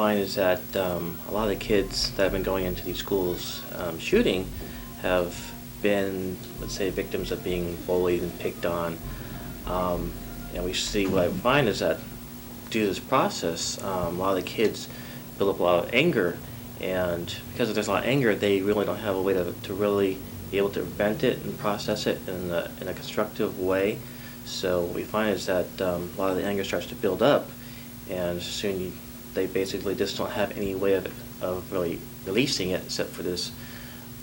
find is that a lot of the kids that have been going into these schools shooting have been, let's say, victims of being bullied and picked on. And we see what I find is that due to this process, a lot of the kids build up a lot of anger, and because there's a lot of anger, they really don't have a way to really be able to vent it and process it in a constructive way. So what we find is that a lot of the anger starts to build up, and soon they basically just don't have any way of really releasing it except for this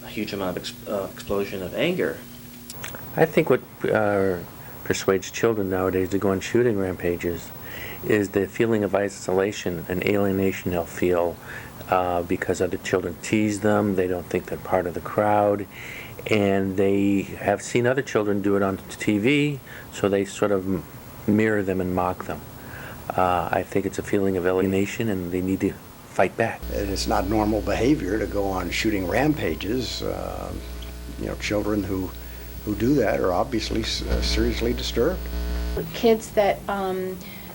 huge amount of explosion of anger. I think what persuades children nowadays to go on shooting rampages is the feeling of isolation and alienation they'll feel because other children tease them, they don't think they're part of the crowd, and they have seen other children do it on TV, so they sort of mirror them and mock them. I think it's a feeling of alienation, and they need to fight back. It's not normal behavior to go on shooting rampages. Children who do that are obviously seriously disturbed. Kids that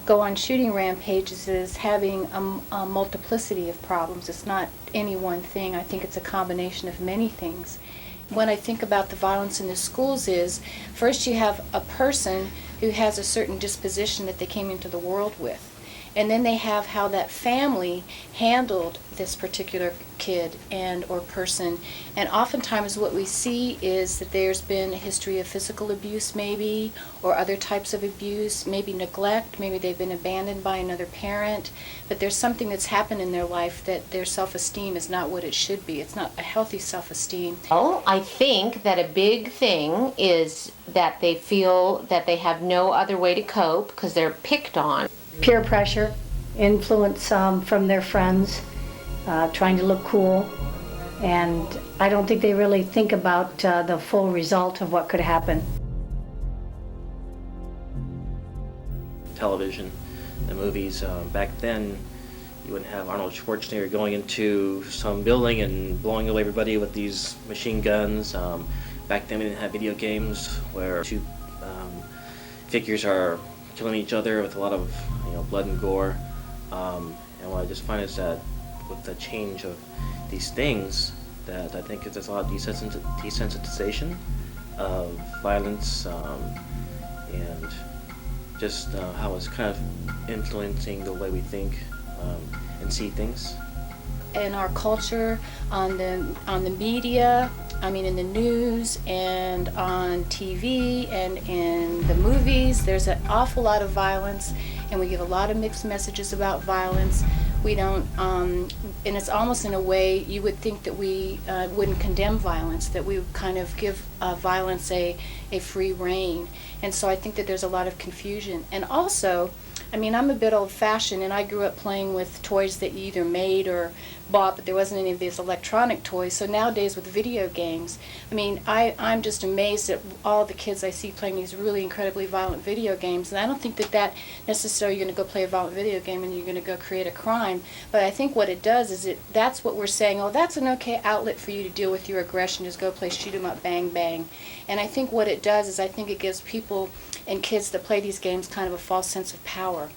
go on shooting rampages is having a multiplicity of problems. It's not any one thing. I think it's a combination of many things. When I think about the violence in the schools is, first you have a person who has a certain disposition that they came into the world with. And then they have how that family handled this particular kid and or person. And oftentimes what we see is that there's been a history of physical abuse maybe, or other types of abuse, maybe neglect, maybe they've been abandoned by another parent, but there's something that's happened in their life that their self-esteem is not what it should be. It's not a healthy self-esteem. Well, I think that a big thing is that they feel that they have no other way to cope because they're picked on. Peer pressure, influence from their friends, trying to look cool, and I don't think they really think about the full result of what could happen. Television, the movies, back then you wouldn't have Arnold Schwarzenegger going into some building and blowing away everybody with these machine guns. Back then we didn't have video games where two figures are killing each other with a lot of blood and gore. And what I just find is that with the change of these things, that I think there's a lot of desensitization of violence, and just how it's kind of influencing the way we think and see things. In our culture, on the media, in the news and on TV and in the movies, there's an awful lot of violence, and we give a lot of mixed messages about violence. We don't, and it's almost in a way you would think that we wouldn't condemn violence, that we would kind of give violence a free rein. And so I think that there's a lot of confusion. And also, I'm a bit old-fashioned, and I grew up playing with toys that you either made or bought, but there wasn't any of these electronic toys. So nowadays with video games, I'm just amazed at all the kids I see playing these really incredibly violent video games. And I don't think that necessarily you're going to go play a violent video game and you're going to go create a crime. But I think what it does is that's what we're saying, oh, that's an okay outlet for you to deal with your aggression, just go play shoot 'em up, bang, bang. And I think what it does is I think it gives people and kids that play these games kind of a false sense of power.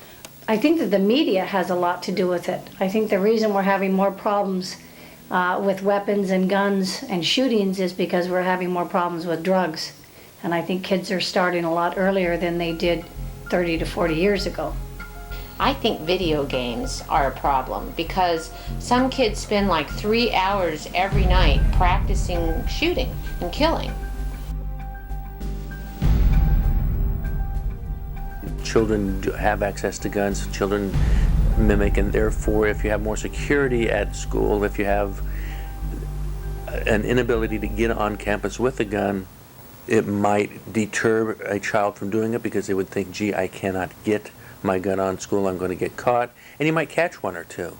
I think that the media has a lot to do with it. I think the reason we're having more problems with weapons and guns and shootings is because we're having more problems with drugs. And I think kids are starting a lot earlier than they did 30 to 40 years ago. I think video games are a problem because some kids spend like 3 hours every night practicing shooting and killing. Children have access to guns, children mimic, and therefore if you have more security at school, if you have an inability to get on campus with a gun, it might deter a child from doing it because they would think, gee, I cannot get my gun on school, I'm going to get caught. And you might catch one or two.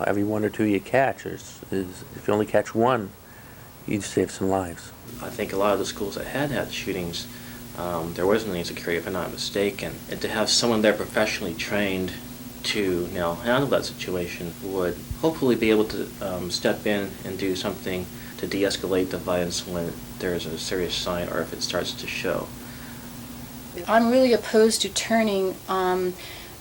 Every one or two you catch is if you only catch one, you save some lives. I think a lot of the schools that had shootings, there wasn't any security, if I'm not mistaken. And to have someone there professionally trained to now handle that situation would hopefully be able to step in and do something to de-escalate the violence when there's a serious sign or if it starts to show. I'm really opposed to turning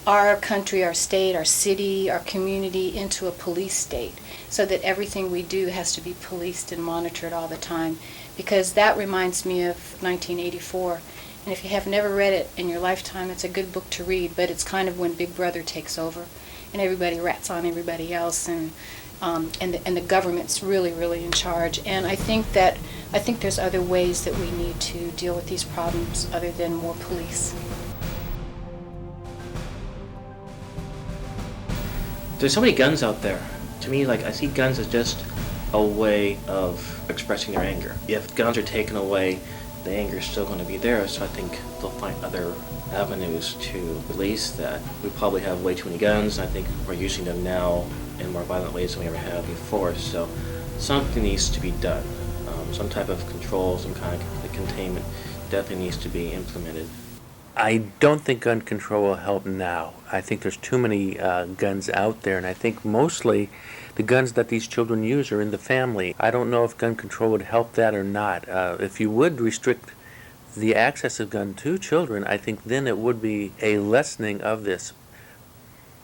our country, our state, our city, our community into a police state, so that everything we do has to be policed and monitored all the time. Because that reminds me of 1984. And if you have never read it in your lifetime, it's a good book to read, but it's kind of when Big Brother takes over and everybody rats on everybody else, and the government's really in charge. And I think there's other ways that we need to deal with these problems other than more police. There's so many guns out there. To me, like, I see guns as just a way of expressing their anger. If guns are taken away, the anger is still going to be there, so I think they'll find other avenues to release that. We probably have way too many guns, and I think we're using them now in more violent ways than we ever have before, so something needs to be done. Some type of control, some kind of containment definitely needs to be implemented. I don't think gun control will help now. I think there's too many guns out there, and I think mostly the guns that these children use are in the family. I don't know if gun control would help that or not. If you would restrict the access of gun to children, I think then it would be a lessening of this.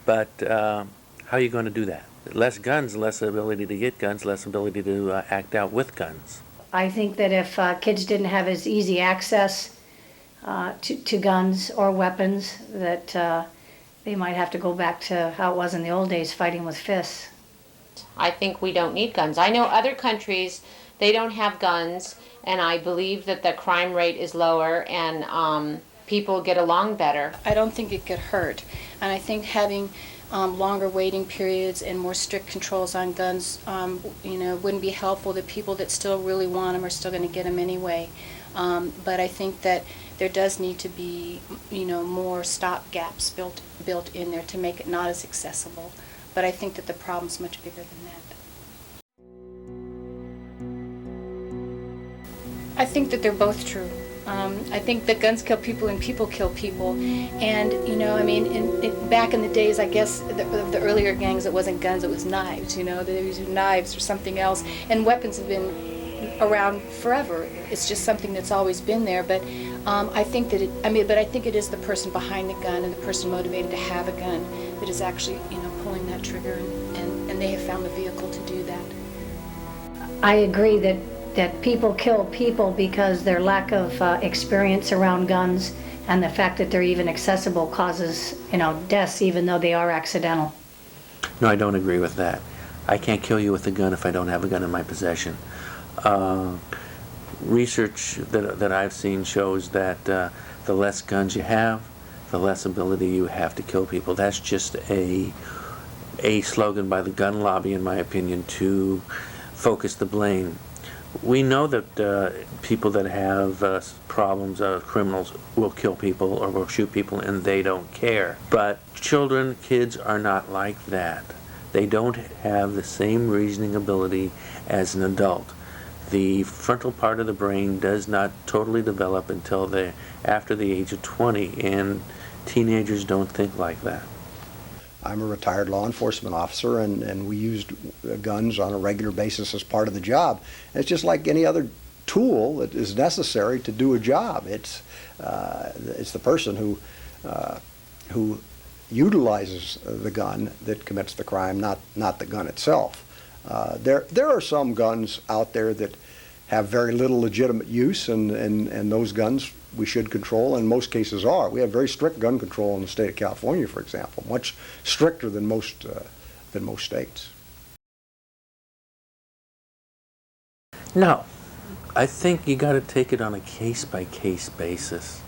But how are you going to do that? Less guns, less ability to get guns, less ability to act out with guns. I think that if kids didn't have as easy access to guns or weapons, that they might have to go back to how it was in the old days, fighting with fists. I think we don't need guns. I know other countries, they don't have guns, and I believe that the crime rate is lower and people get along better. I don't think it could hurt, and I think having longer waiting periods and more strict controls on guns, wouldn't be helpful. The people that still really want them are still going to get them anyway. But I think that there does need to be, more stop gaps built in there to make it not as accessible. But I think that the problem's much bigger than that. I think that they're both true. I think that guns kill people and people kill people. And, back in the days, I guess, the earlier gangs, it wasn't guns, it was knives, they were using knives or something else. And weapons have been around forever. It's just something that's always been there. But I think that I think it is the person behind the gun and the person motivated to have a gun that is actually, pulling that trigger, and they have found the vehicle to do that. I agree that people kill people because their lack of experience around guns and the fact that they're even accessible causes, deaths, even though they are accidental. No, I don't agree with that. I can't kill you with a gun if I don't have a gun in my possession. Research that I've seen shows that the less guns you have, the less ability you have to kill people. That's just a slogan by the gun lobby, in my opinion, to focus the blame. We know that people that have problems, criminals, will kill people or will shoot people and they don't care. But kids are not like that. They don't have the same reasoning ability as an adult. The frontal part of the brain does not totally develop until after the age of 20, and teenagers don't think like that. I'm a retired law enforcement officer, and we used guns on a regular basis as part of the job. And it's just like any other tool that is necessary to do a job. It's the person who utilizes the gun that commits the crime, not the gun itself. There are some guns out there that have very little legitimate use, and those guns we should control, and in most cases are. We have very strict gun control in the state of California, for example, much stricter than most states. No, I think you got to take it on a case-by-case basis.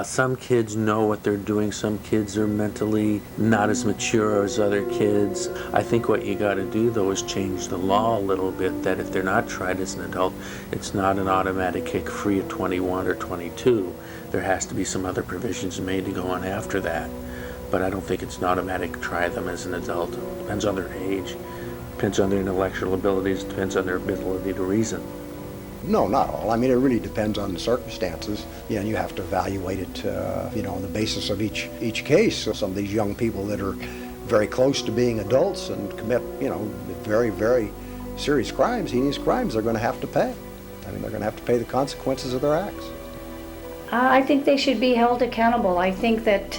Some kids know what they're doing. Some kids are mentally not as mature as other kids. I think what you got to do, though, is change the law a little bit, that if they're not tried as an adult, it's not an automatic kick free at 21 or 22. There has to be some other provisions made to go on after that. But I don't think it's an automatic try them as an adult. It depends on their age, depends on their intellectual abilities, depends on their ability to reason. No, not all. I mean, it really depends on the circumstances. You have to evaluate it, on the basis of each case. So some of these young people that are very close to being adults and commit, very, very serious crimes, heinous crimes, they're going to have to pay. I mean, they're going to have to pay the consequences of their acts. I think they should be held accountable. I think that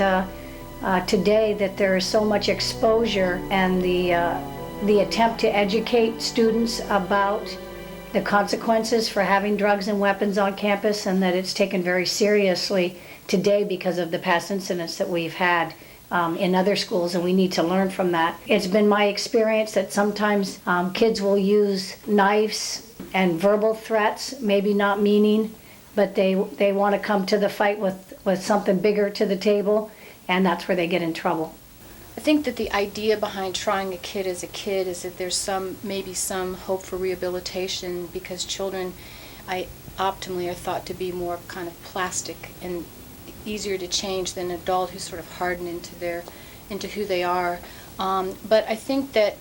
today that there is so much exposure and the attempt to educate students about the consequences for having drugs and weapons on campus, and that it's taken very seriously today because of the past incidents that we've had in other schools, and we need to learn from that. It's been my experience that sometimes kids will use knives and verbal threats, maybe not meaning, but they want to come to the fight with something bigger to the table, and that's where they get in trouble. I think that the idea behind trying a kid as a kid is that there's maybe some hope for rehabilitation, because children, optimally, are thought to be more kind of plastic and easier to change than an adult who's sort of hardened into who they are. But I think that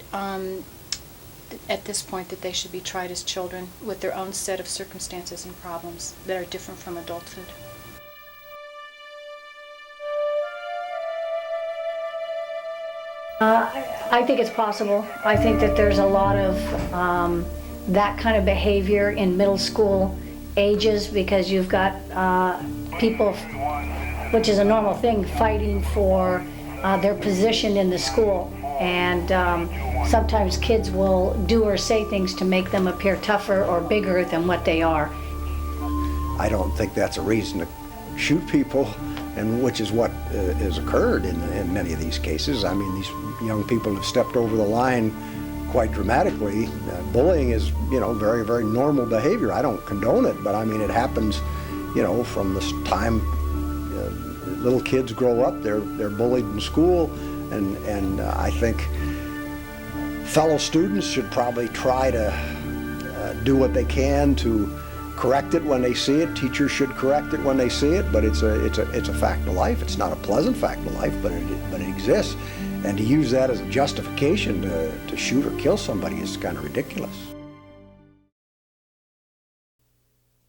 at this point that they should be tried as children with their own set of circumstances and problems that are different from adulthood. I think it's possible. I think that there's a lot of that kind of behavior in middle school ages, because you've got people, which is a normal thing, fighting for their position in the school. And sometimes kids will do or say things to make them appear tougher or bigger than what they are. I don't think that's a reason to shoot people, and which is what has occurred in many of these cases. I mean, these young people have stepped over the line quite dramatically. Bullying is, very, very normal behavior. I don't condone it, but I mean, it happens, from this time little kids grow up, they're bullied in school, and I think fellow students should probably try to do what they can to correct it when they see it. Teachers should correct it when they see it, but it's a fact of life. It's not a pleasant fact of life, but it exists. And to use that as a justification to shoot or kill somebody is kind of ridiculous.